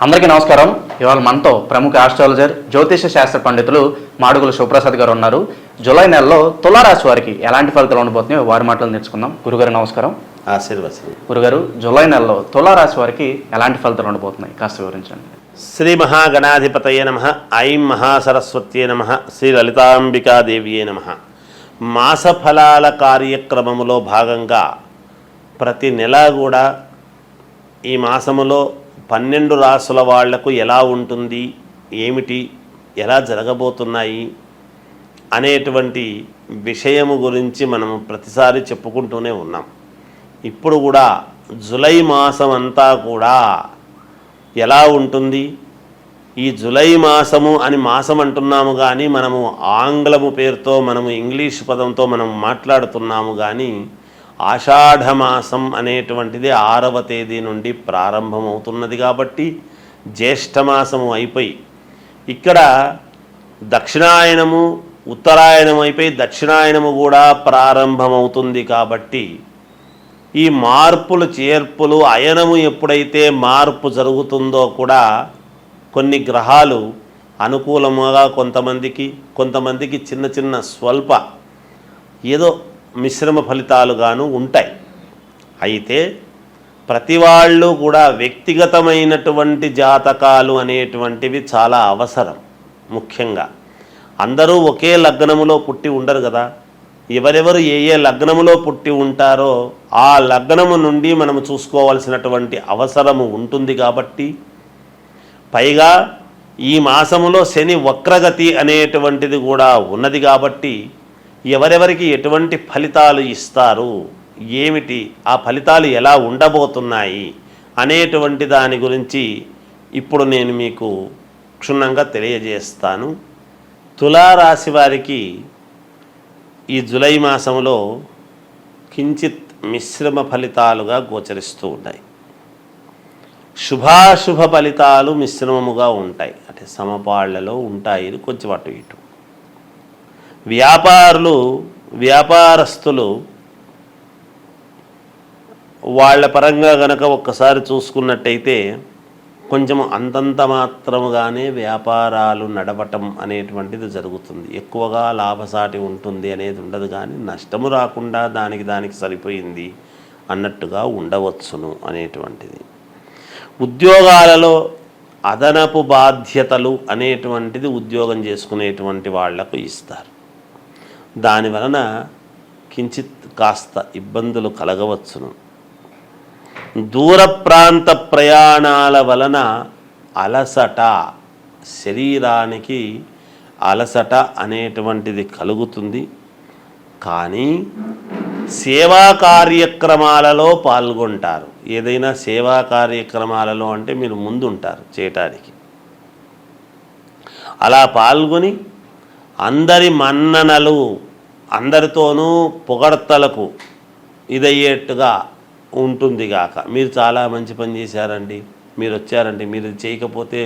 అందరికీ నమస్కారం. ఇవాళ మనతో ప్రముఖ ఆస్ట్రాలజర్ జ్యోతిష శాస్త్ర పండితులు మాడుగుల శివప్రసాద్ గారు ఉన్నారు. జూలై నెలలో తులారాశి వారికి ఎలాంటి ఫలితాలు ఉండబోతున్నాయో వారి మాటలు నేర్చుకుందాం. గురుగారు నమస్కారం. ఆశీర్వచనం. గురుగారు, జూలై నెలలో తులారాశి వారికి ఎలాంటి ఫలితాలు ఉండబోతున్నాయి కాస్త వివరించండి. శ్రీ మహాగణాధిపతయే నమః. ఐం మహాసరస్వత్యే నమః. శ్రీ లలితాంబికాదేవియే నమః. మాస ఫలాల కార్యక్రమములో భాగంగా ప్రతి నెల కూడా ఈ మాసములో 12 రాసుల వాళ్లకు ఎలా ఉంటుంది, ఏమిటి, ఎలా జరగబోతున్నాయి అనేటువంటి విషయము గురించి మనము ప్రతిసారి చెప్పుకుంటూనే ఉన్నాం. ఇప్పుడు కూడా జూలై మాసం అంతా కూడా ఎలా ఉంటుంది, ఈ జూలై మాసము అని మాసం అంటున్నాము కానీ మనము ఆంగ్లము పేరుతో మనము ఇంగ్లీష్ పదంతో మనం మాట్లాడుతున్నాము కానీ ఆషాఢమాసం అనేటువంటిది 6వ తేదీ నుండి ప్రారంభమవుతున్నది కాబట్టి జ్యేష్ఠమాసము అయిపోయి ఇక్కడ దక్షిణాయనము ఉత్తరాయణం అయిపోయి దక్షిణాయనము కూడా ప్రారంభమవుతుంది. కాబట్టి ఈ మార్పులు చేర్పులు అయనము ఎప్పుడైతే మార్పు జరుగుతుందో కూడా కొన్ని గ్రహాలు అనుకూలముగా కొంతమందికి చిన్న చిన్న స్వల్ప ఏదో మిశ్రమ ఫలితాలుగాను ఉంటాయి. అయితే ప్రతి వాళ్ళు కూడా వ్యక్తిగతమైనటువంటి జాతకాలు అనేటువంటివి చాలా అవసరం. ముఖ్యంగా అందరూ ఒకే లగ్నములో పుట్టి ఉండరు కదా. ఎవరెవరు ఏ లగ్నములో పుట్టి ఉంటారో ఆ లగ్నము నుండి మనము చూసుకోవాల్సినటువంటి అవసరము ఉంటుంది. కాబట్టి పైగా ఈ మాసములో శని వక్రగతి అనేటువంటిది కూడా ఉన్నది. కాబట్టి ఎవరెవరికి ఎటువంటి ఫలితాలు ఇస్తారు, ఏమిటి, ఆ ఫలితాలు ఎలా ఉండబోతున్నాయి అనేటువంటి దాని గురించి ఇప్పుడు నేను మీకు క్షుణ్ణంగా తెలియజేస్తాను. తులారాశి వారికి ఈ జూలై మాసంలో కించిత్ మిశ్రమ ఫలితాలుగా గోచరిస్తూ ఉన్నాయి. శుభాశుభ ఫలితాలు మిశ్రమముగా ఉంటాయి, అంటే సమపాళ్లలో ఉంటాయి. ఇది కొంచెం అటు ఇటు. వ్యాపారస్తులు వాళ్ళ పరంగా గనక ఒక్కసారి చూసుకున్నట్టయితే కొంచెం అంతంత మాత్రముగానే వ్యాపారాలు నడవటం అనేటువంటిది జరుగుతుంది. ఎక్కువగా లాభసాటి ఉంటుంది అనేది ఉండదు, కానీ నష్టము రాకుండా దానికి సరిపోయింది అన్నట్టుగా ఉండవచ్చును అనేటువంటిది. ఉద్యోగాలలో అదనపు బాధ్యతలు అనేటువంటిది ఉద్యోగం చేసుకునేటువంటి వాళ్లకు ఇస్తారు. దానివలన కించిత్ కాస్త ఇబ్బందులు కలగవచ్చును. దూర ప్రాంత ప్రయాణాల వలన అలసట, శరీరానికి అలసట అనేటువంటిది కలుగుతుంది. కానీ సేవా కార్యక్రమాలలో పాల్గొంటారు. ఏదైనా సేవా కార్యక్రమాలలో అంటే మీరు ముందుంటారు చేయటానికి. అలా పాల్గొని అందరి మన్ననలు, అందరితోనూ పొగడ్తలకు ఇదయ్యేట్టుగా ఉంటుంది గాక. మీరు చాలా మంచి పని చేశారండి, మీరు వచ్చారండి, మీరు చేయకపోతే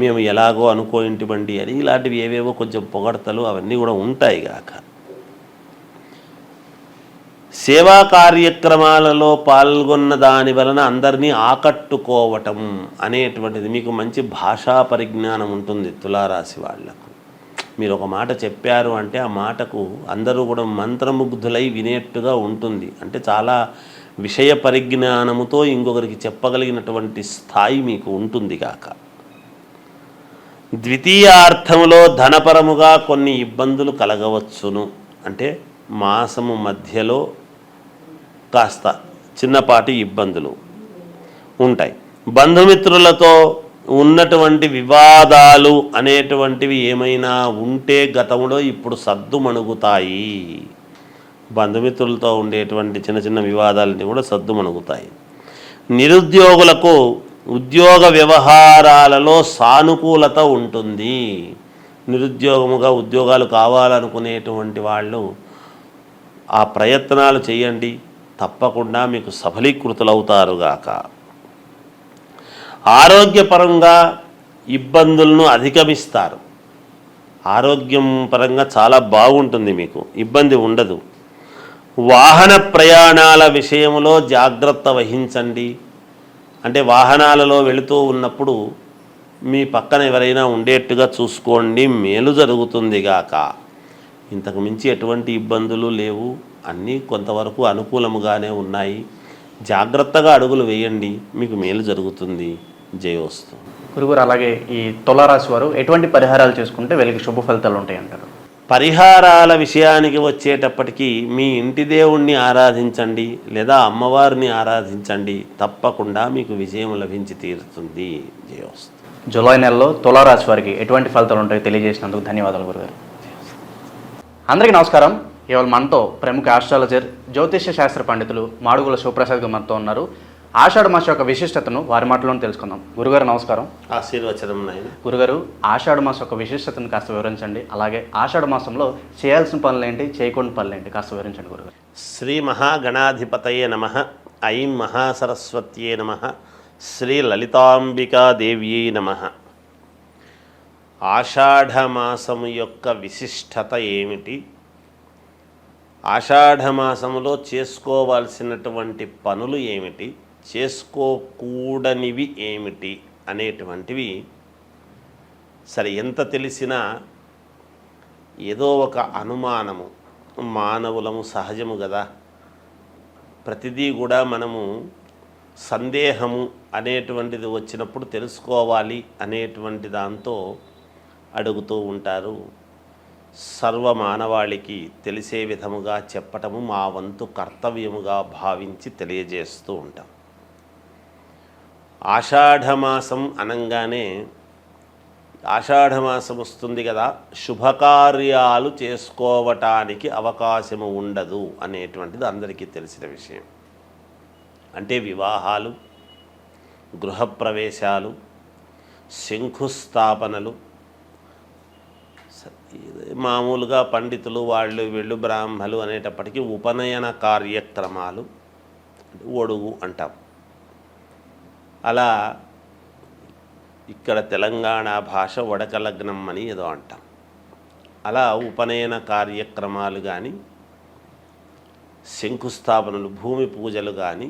మేము ఎలాగో అనుకోయింటివండి అని ఇలాంటివి ఏవేవో కొంచెం పొగడ్తలు అవన్నీ కూడా ఉంటాయి గాక. సేవా కార్యక్రమాలలో పాల్గొన్న దాని వలన అందరినీ ఆకట్టుకోవటం అనేటువంటిది, మీకు మంచి భాషా పరిజ్ఞానం ఉంటుంది తులారాశి వాళ్లకు. మీరు ఒక మాట చెప్పారు అంటే ఆ మాటకు అందరూ కూడా మంత్రముగ్ధులై వినేట్టుగా ఉంటుంది. అంటే చాలా విషయ పరిజ్ఞానముతో ఇంకొకరికి చెప్పగలిగినటువంటి స్థాయి మీకు ఉంటుంది కాక. ద్వితీయార్థములో ధనపరముగా కొన్ని ఇబ్బందులు కలగవచ్చును. అంటే మాసము మధ్యలో కాస్త చిన్నపాటి ఇబ్బందులు ఉంటాయి. బంధుమిత్రులతో ఉన్నటువంటి వివాదాలు అనేటువంటివి ఏమైనా ఉంటే గతంలో ఇప్పుడు సద్దుమణుగుతాయి. బంధుమిత్రులతో ఉండేటువంటి చిన్న చిన్న వివాదాలన్నీ కూడా సద్దుమణుగుతాయి. నిరుద్యోగులకు ఉద్యోగ వ్యవహారాలలో సానుకూలత ఉంటుంది. నిరుద్యోగముగా ఉద్యోగాలు కావాలనుకునేటువంటి వాళ్ళు ఆ ప్రయత్నాలు చేయండి, తప్పకుండా మీకు సఫలీకృతులవుతారుగాక. ఆరోగ్యపరంగా ఇబ్బందులను అధిగమిస్తారు. ఆరోగ్యం పరంగా చాలా బాగుంటుంది, మీకు ఇబ్బంది ఉండదు. వాహన ప్రయాణాల విషయంలో జాగ్రత్త వహించండి. అంటే వాహనాలలో వెళుతూ ఉన్నప్పుడు మీ పక్కన ఎవరైనా ఉండేట్టుగా చూసుకోండి, మేలు జరుగుతుంది గాక. ఇంతకు మించి ఎటువంటి ఇబ్బందులు లేవు, అన్నీ కొంతవరకు అనుకూలముగానే ఉన్నాయి. జాగ్రత్తగా అడుగులు వేయండి, మీకు మేలు జరుగుతుంది. జయోస్తు. గురుగారు, అలాగే ఈ తులారాశి వారు ఎటువంటి పరిహారాలు చేసుకుంటే వీళ్ళకి శుభ ఫలితాలు ఉంటాయి అంటారు? పరిహారాల విషయానికి వచ్చేటప్పటికీ మీ ఇంటి దేవుణ్ణి ఆరాధించండి లేదా అమ్మవారిని ఆరాధించండి, తప్పకుండా మీకు విజయం లభించి తీరుతుంది. జయోస్తు. జూలై నెలలో తులారాశి వారికి ఎటువంటి ఫలితాలు ఉంటాయో తెలియజేసినందుకు ధన్యవాదాలు గురుగారు. అందరికీ నమస్కారం. ఇవాళ మనతో ప్రముఖ ఆస్ట్రాలజర్, జ్యోతిష్య శాస్త్ర పండితులు మాడుగుల శివప్రసాద్ గారు మనతో ఉన్నారు. ఆషాఢ మాసం యొక్క విశిష్టతను వారి మాటలోనే తెలుసుకుందాం. గురుగారు నమస్కారం. ఆశీర్వచనం నాయన. గురుగారు, ఆషాఢ మాసం యొక్క విశిష్టతను కాస్త వివరించండి. అలాగే ఆషాఢ మాసంలో చేయాల్సిన పనులు ఏంటి, చేయకూడని పనులు ఏంటి కాస్త వివరించండి గురుగారు. శ్రీ మహాగణాధిపతయే నమః. ఐం మహాసరస్వత్యే నమః. శ్రీ లలితాంబికాదేవ్యై నమః. ఆషాఢమాసము యొక్క విశిష్టత ఏమిటి, ఆషాఢమాసములో చేసుకోవాల్సినటువంటి పనులు ఏమిటి, చేసుకోకూడనివి ఏమిటి అనేటువంటివి సరే ఎంత తెలిసినా ఏదో ఒక అనుమానము, మానవులము సహజము కదా. ప్రతిదీ కూడా మనము సందేహము అనేటువంటిది వచ్చినప్పుడు తెలుసుకోవాలి అనేటువంటి దాంతో అడుగుతూ ఉంటారు. సర్వమానవాళికి తెలిసే విధముగా చెప్పటము మా వంతు కర్తవ్యముగా భావించి తెలియజేస్తూ ఉంటాం. ఆషాఢమాసం అనంగానే ఆషాఢమాసం వస్తుంది కదా, శుభకార్యాలు చేసుకోవటానికి అవకాశము ఉండదు అనేటువంటిది అందరికీ తెలిసిన విషయం. అంటే వివాహాలు, గృహప్రవేశాలు, శంకుస్థాపనలు, మామూలుగా పండితులు వాళ్ళు వీళ్ళు బ్రాహ్మలు అనేటప్పటికీ ఉపనయన కార్యక్రమాలు, ఒడుగు అంటాం. అలా ఇక్కడ తెలంగాణ భాష వడకలగ్నం అని ఏదో అంటాం. అలా ఉపనయన కార్యక్రమాలు కానీ, శంకుస్థాపనలు, భూమి పూజలు కానీ,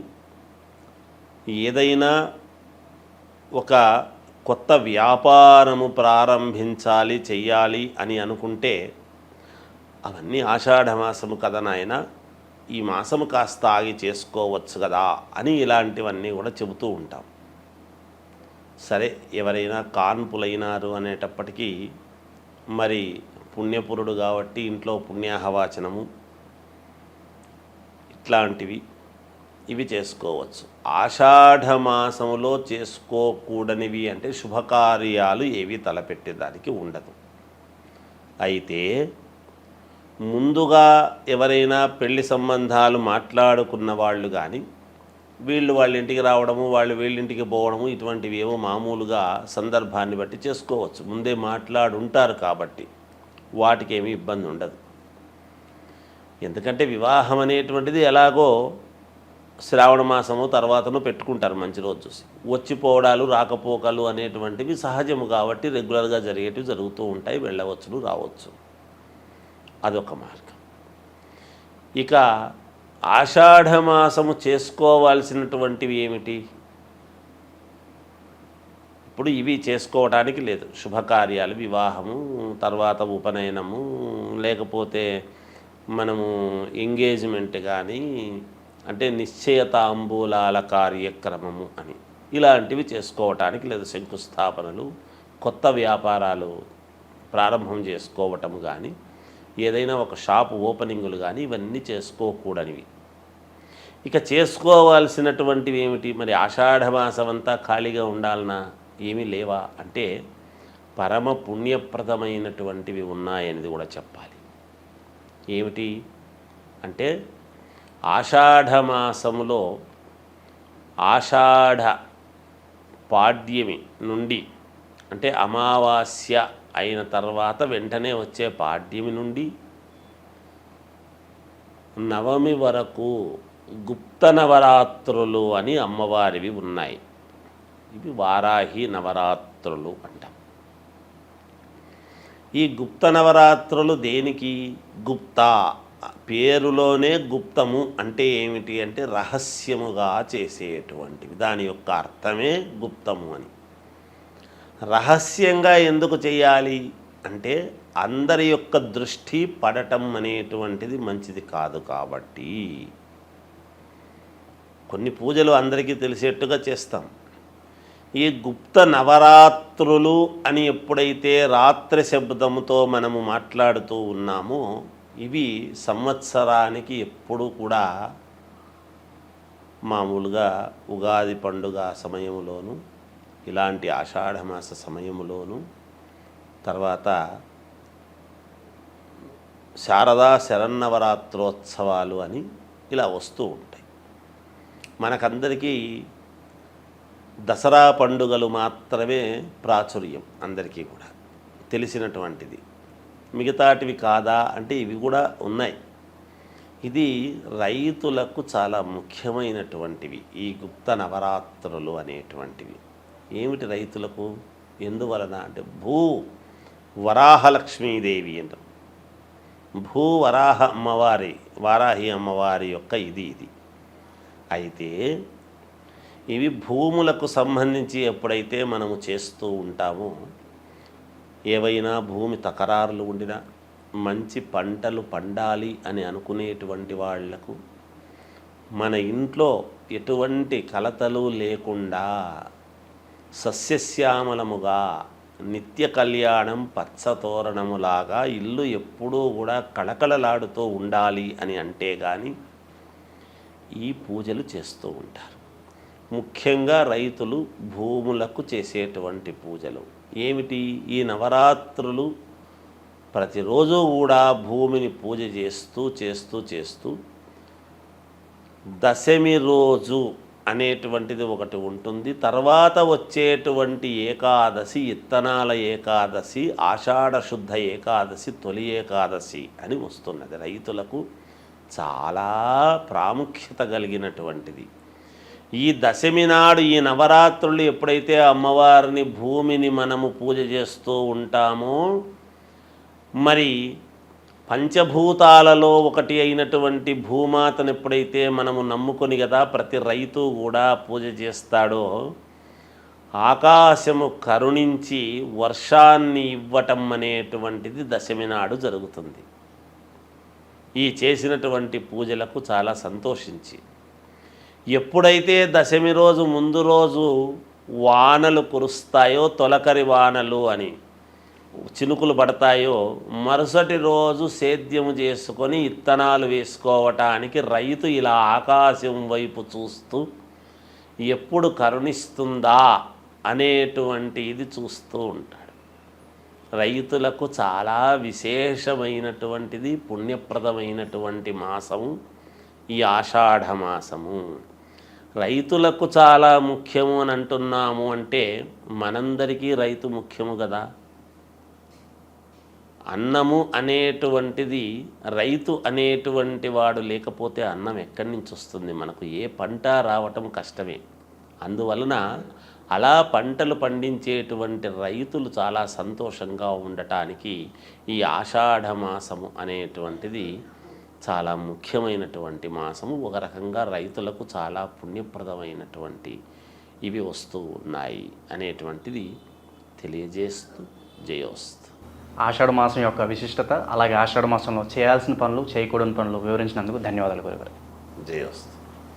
ఏదైనా ఒక కొత్త వ్యాపారము ప్రారంభించాలి, చెయ్యాలి అని అనుకుంటే అవన్నీ ఆషాఢమాసము కదా నాయన, ఈ మాసము కాస్త ఆగి చేసుకోవచ్చు కదా అని ఇలాంటివన్నీ కూడా చెబుతూ ఉంటాం. సరే, ఎవరైనా కాన్పులైనారు అనేటప్పటికీ మరి పుణ్యపురుడు కాబట్టి ఇంట్లో పుణ్యాహవాచనము ఇట్లాంటివి ఇవి చేసుకోవచ్చు. ఆషాఢమాసములో చేసుకోకూడనివి అంటే శుభకార్యాలు ఏవి తలపెట్టేదానికి ఉండదు. అయితే ముందుగా ఎవరైనా పెళ్లి సంబంధాలు మాట్లాడుకున్న వాళ్ళు కానీ, వీళ్ళు వాళ్ళ ఇంటికి రావడము, వాళ్ళు వీళ్ళింటికి పోవడము, ఇటువంటివి ఏమో మామూలుగా సందర్భాన్ని బట్టి చేసుకోవచ్చు. ముందే మాట్లాడుంటారు కాబట్టి వాటికి ఏమీ ఇబ్బంది ఉండదు. ఎందుకంటే వివాహం అనేటువంటిది ఎలాగో శ్రావణ మాసము తర్వాతను పెట్టుకుంటారు మంచి రోజు చూసి. వచ్చిపోవడాలు, రాకపోకలు అనేటువంటివి సహజము కాబట్టి రెగ్యులర్గా జరిగేటివి జరుగుతూ ఉంటాయి. వెళ్ళవచ్చును, రావచ్చు. అదొక మార్గం. ఇక ఆషాఢమాసము చేసుకోవాల్సినటువంటివి ఏమిటి? ఇప్పుడు ఇవి చేసుకోవడానికి లేదు. శుభకార్యాలు, వివాహము, తర్వాత ఉపనయనము, లేకపోతే మనము ఎంగేజ్మెంట్ కానీ, అంటే నిశ్చయతాంబూలాల కార్యక్రమము అని ఇలాంటివి చేసుకోవటానికి లేదు. శంకుస్థాపనలు, కొత్త వ్యాపారాలు ప్రారంభం చేసుకోవటం కానీ, ఏదైనా ఒక షాపు ఓపెనింగులు కానీ ఇవన్నీ చేసుకోకూడనివి. ఇక చేసుకోవాల్సినటువంటివి ఏమిటి? మరి ఆషాఢమాసం అంతా ఖాళీగా ఉండాలనా, ఏమీ లేవా అంటే పరమ పుణ్యప్రదమైనటువంటివి ఉన్నాయనేది కూడా చెప్పాలి. ఏమిటి అంటే ఆషాఢమాసములో ఆషాఢ పాడ్యమి నుండి, అంటే అమావాస్య అయిన తర్వాత వెంటనే వచ్చే పాడ్యమి నుండి నవమి వరకు గుప్త నవరాత్రులు అని అమ్మవారివి ఉన్నాయి. ఇవి వారాహి నవరాత్రులు అంటాం. ఈ గుప్త నవరాత్రులు దేనికి? గుప్త పేరులోనే గుప్తము అంటే ఏమిటి అంటే రహస్యముగా చేసేటువంటివి. దాని యొక్క అర్థమే గుప్తము అని. రహస్యంగా ఎందుకు చేయాలి అంటే అందరి యొక్క దృష్టి పడటం అనేటువంటిది మంచిది కాదు కాబట్టి కొన్ని పూజలు అందరికీ తెలిసేట్టుగా చేస్తాం. ఈ గుప్త నవరాత్రులు అని ఎప్పుడైతే రాత్రి శబ్దంతో మనము మాట్లాడుతూ ఉన్నామో ఇవి సంవత్సరానికి ఎప్పుడూ కూడా మామూలుగా ఉగాది పండుగ సమయంలోను, ఇలాంటి ఆషాఢమాస సమయంలోను, తర్వాత శారదా శరన్నవరాత్రోత్సవాలు అని ఇలా వస్తూ ఉంటాయి. మనకందరికీ దసరా పండుగలు మాత్రమే ప్రాచుర్యం, అందరికీ కూడా తెలిసినటువంటిది. మిగతాటివి కాదా అంటే ఇవి కూడా ఉన్నాయి. ఇది రైతులకు చాలా ముఖ్యమైనటువంటివి ఈ గుప్త నవరాత్రులు అనేటువంటివి. ఏమిటి రైతులకు? ఎందువలన అంటే వరాహలక్ష్మీదేవి అంటారు. వారాహి అమ్మవారి యొక్క ఇది అయితే ఇవి భూములకు సంబంధించి ఎప్పుడైతే మనము చేస్తూ ఉంటామో, ఏవైనా భూమి తకరారులు ఉండినా, మంచి పంటలు పండాలి అని అనుకునేటువంటి వాళ్లకు మన ఇంట్లో ఎటువంటి కలతలు లేకుండా సస్యశ్యామలముగా నిత్య కళ్యాణం పచ్చతోరణములాగా ఇల్లు ఎప్పుడూ కూడా కళకళలాడుతూ ఉండాలి అని అంటే కానీ ఈ పూజలు చేస్తూ ఉంటారు. ముఖ్యంగా రైతులు భూములకు చేసేటువంటి పూజలు ఏమిటి? ఈ నవరాత్రులు ప్రతిరోజు కూడా భూమిని పూజ చేస్తూ దశమి రోజు అనేటువంటిది ఒకటి ఉంటుంది. తర్వాత వచ్చేటువంటి ఏకాదశి, ఇత్తనాల ఏకాదశి, ఆషాఢ శుద్ధ ఏకాదశి, తొలి ఏకాదశి అని వస్తున్నది. రైతులకు చాలా ప్రాముఖ్యత కలిగినటువంటిది. ఈ దశమి నాడు ఈ నవరాత్రులు ఎప్పుడైతే అమ్మవారిని భూమిని మనము పూజ చేస్తూ ఉంటామో, మరి పంచభూతాలలో ఒకటి అయినటువంటి భూమాతను ఎప్పుడైతే మనము నమ్ముకొని కదా ప్రతి రైతు కూడా పూజ చేస్తాడో, ఆకాశము కరుణించి వర్షాన్ని ఇవ్వటం అనేటువంటిది దశమి నాడు జరుగుతుంది. ఈ చేసినటువంటి పూజలకు చాలా సంతోషించి ఎప్పుడైతే దశమి రోజు ముందు రోజు వానలు కురుస్తాయో, తొలకరి వానలు అని చినుకులు పడతాయో, మరుసటి రోజు సేద్యము చేసుకొని ఇత్తనాలు వేసుకోవటానికి రైతు ఇలా ఆకాశం వైపు చూస్తూ ఎప్పుడు కరుణిస్తుందా అనేటువంటి ఇది చూస్తూ ఉంటాడు. రైతులకు చాలా విశేషమైనటువంటిది, పుణ్యప్రదమైనటువంటి మాసము ఈ ఆషాఢ మాసము. రైతులకు చాలా ముఖ్యము అని అంటున్నాము అంటే మనందరికీ రైతు ముఖ్యము కదా. అన్నము అనేటువంటిది, రైతు అనేటువంటి వాడు లేకపోతే అన్నం ఎక్కడి నుంచి వస్తుంది? మనకు ఏ పంట రావటం కష్టమే. అందువలన అలా పంటలు పండించేటువంటి రైతులు చాలా సంతోషంగా ఉండటానికి ఈ ఆషాఢ మాసము అనేటువంటిది చాలా ముఖ్యమైనటువంటి మాసము. ఒక రకంగా రైతులకు చాలా పుణ్యప్రదమైనటువంటి ఇవి వస్తూ ఉన్నాయి అనేటువంటిది తెలియజేస్తూ జయోస్తు. ఆషాఢ మాసం యొక్క విశిష్టత, అలాగే ఆషాఢ మాసంలో చేయాల్సిన పనులు, చేయకూడని పనులు వివరించినందుకు ధన్యవాదాలు గురుగారు. జయోస్తు.